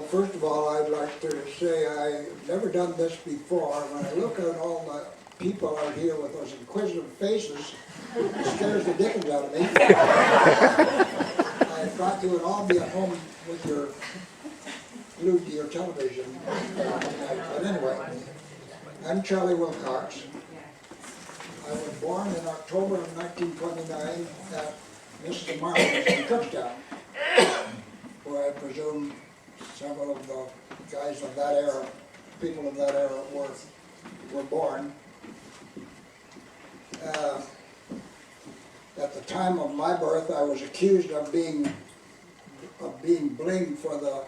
First of all, I'd like to say I've never done this before. When I look at all the people out here with those inquisitive faces, it scares the dickens out of me. I thought you would all be at home with your glued to your television. But anyway, I'm Charlie Wilcox. I was born in October of 1929 at Mrs. Martin's in Cookstown, where I presume several of the guys of that era, people of that era were born. At the time of my birth, I was accused of being blamed for the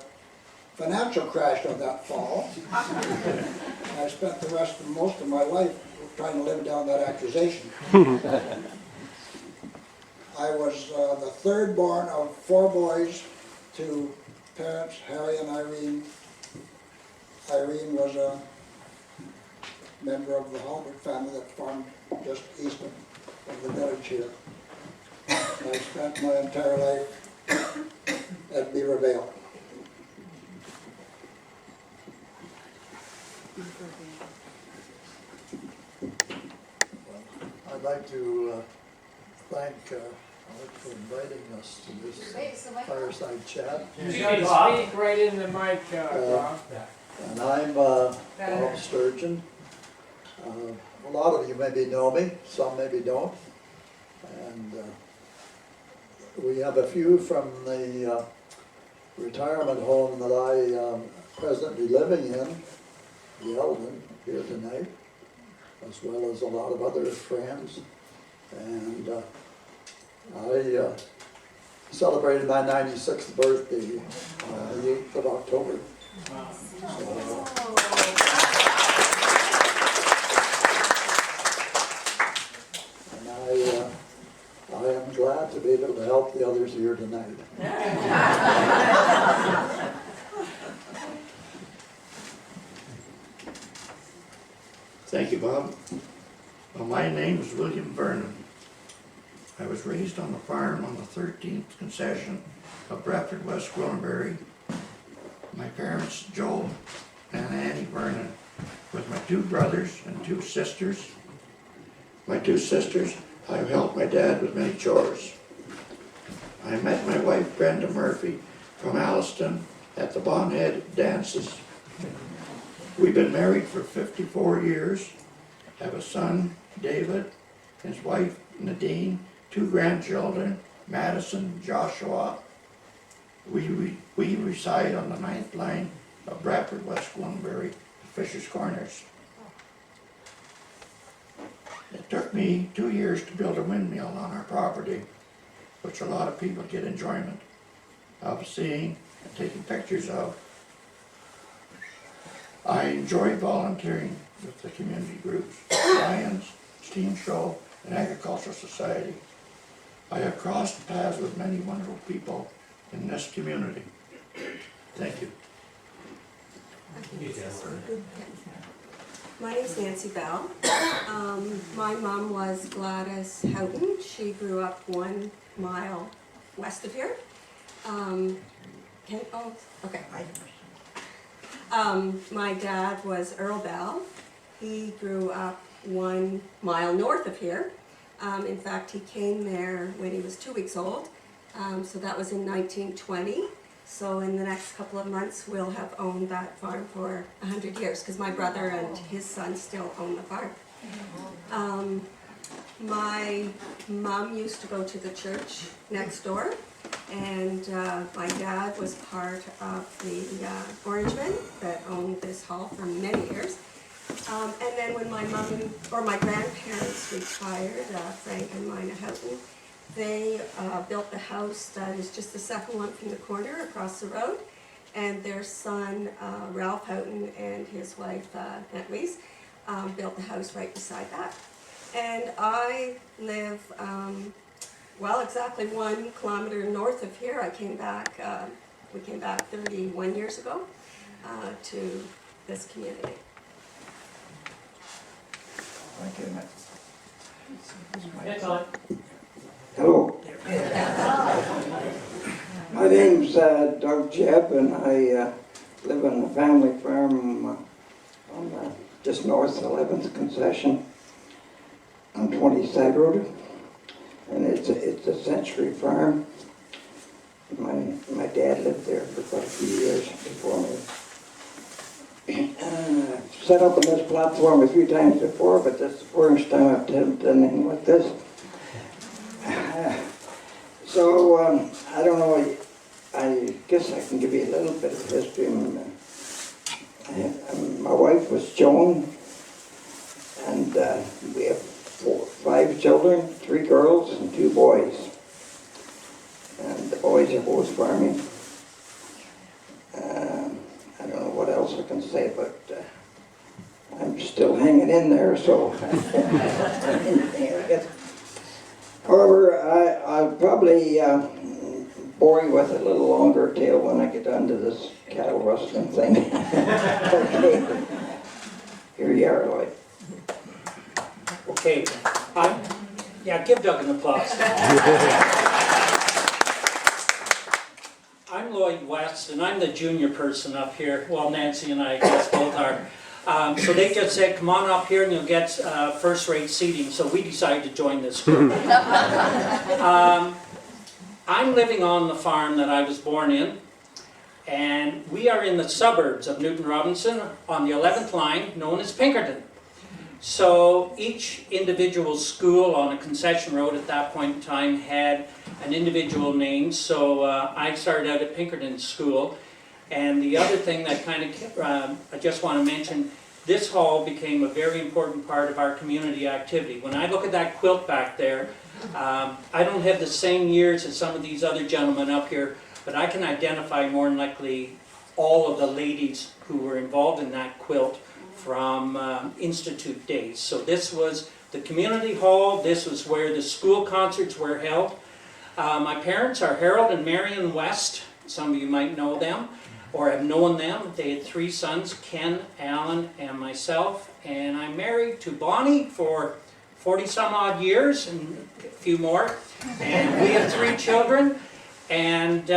financial crash of that fall. I spent the most of my life trying to live down that accusation. I was the third born of 4 boys to parents, Harry and Irene. Irene was a member of the Halbert family that farmed just east of the village here. I spent my entire life at Beavervale. I'd like to thank Lloyd for inviting us to this fireside chat. You can speak right in the mic, Rob. And I'm Bob Sturgeon. A lot of you maybe know me, some maybe don't. And we have a few from the retirement home that I am presently living in, the Eldon, here tonight, as well as a lot of other friends. And I celebrated my 96th birthday on the 8th of October. And I am glad to be able to help the others here tonight. Thank you, Bob. Well, my name is William Vernon. I was raised on the farm on the 13th concession of Bradford, West Gwillimbury. My parents, Joe and Annie Vernon, with my 2 brothers and 2 sisters. My 2 sisters, I helped my dad with many chores. I met my wife, Brenda Murphy, from Alliston at the Bonhead dances. We've been married for 54 years, have a son, David, his wife, Nadine, 2 grandchildren, Madison, Joshua. We reside on the 9th line of Bradford, West Gwillimbury, Fisher's Corners. It took me 2 years to build a windmill on our property, which a lot of people get enjoyment of seeing and taking pictures of. I enjoy volunteering with the community groups, Lions, Steam Show, and Agricultural Society. I have crossed paths with many wonderful people in this community. Thank you. My name is Nancy Bell. My mom was Gladys Houghton. She grew up 1 mile west of here. My dad was Earl Bell. He grew up 1 mile north of here. In fact, he came there when he was 2 weeks old. So that was in 1920. So in the next couple of months, we'll have owned that farm for 100 years, because my brother and his son still own the farm. My mom used to go to the church next door, and my dad was part of the Orangemen that owned this hall for many years. And then when my my grandparents retired, Frank and Mina Houghton, they built the house that is just the second one from the corner across the road, and their son Ralph Houghton and his wife Aunt Louise built the house right beside that. And I live exactly 1 kilometer north of here. We came back 31 years ago to this community. Thank you. It's on. Hello. My name's Doug Jebb, and I live on a family farm on just north of 11th concession on 20th Road, and it's a century farm. My dad lived there for quite a few years before me. Set up on this platform a few times before, but this is the first time I've done anything like this. So, I don't know, I guess I can give you a little bit of history. My wife was Joan, and we have 5 children, 3 girls and 2 boys. And the boys are both farming. I don't know what else I can say, but I'm still hanging in there, so. However, I'll probably bore you with a little longer tale when I get onto this cattle rustling thing. Okay. Here you are, Lloyd. Okay. Yeah, give Doug an applause. I'm Lloyd West, and I'm the junior person up here. Well, Nancy and I guess both are. So they just said, come on up here and you'll get first-rate seating. So we decided to join this group. I'm living on the farm that I was born in. And we are in the suburbs of Newton Robinson on the 11th line, known as Pinkerton. So each individual school on a concession road at that point in time had an individual name. So I started out at Pinkerton School. And the other thing that kind of, I just want to mention, this hall became a very important part of our community activity. When I look at that quilt back there, I don't have the same years as some of these other gentlemen up here, but I can identify more than likely all of the ladies who were involved in that quilt from Institute days. So this was the community hall, this was where the school concerts were held. My parents are Harold and Marion West. Some of you might know them or have known them. They had 3 sons, Ken, Alan, and myself. And I'm married to Bonnie for 40 some odd years and a few more. And we have 3 children. And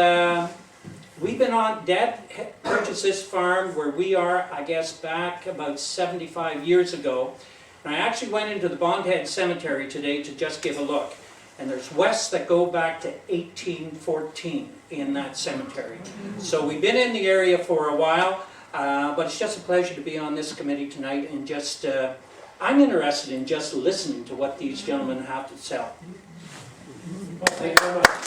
we've been on, Dad purchased this farm where we are, I guess, back about 75 years ago. And I actually went into the Bondhead Cemetery today to just give a look. And there's wests that go back to 1814 in that cemetery. So we've been in the area for a while, but it's just a pleasure to be on this committee tonight and just, I'm interested in just listening to what these gentlemen have to tell. Well, thank you very much.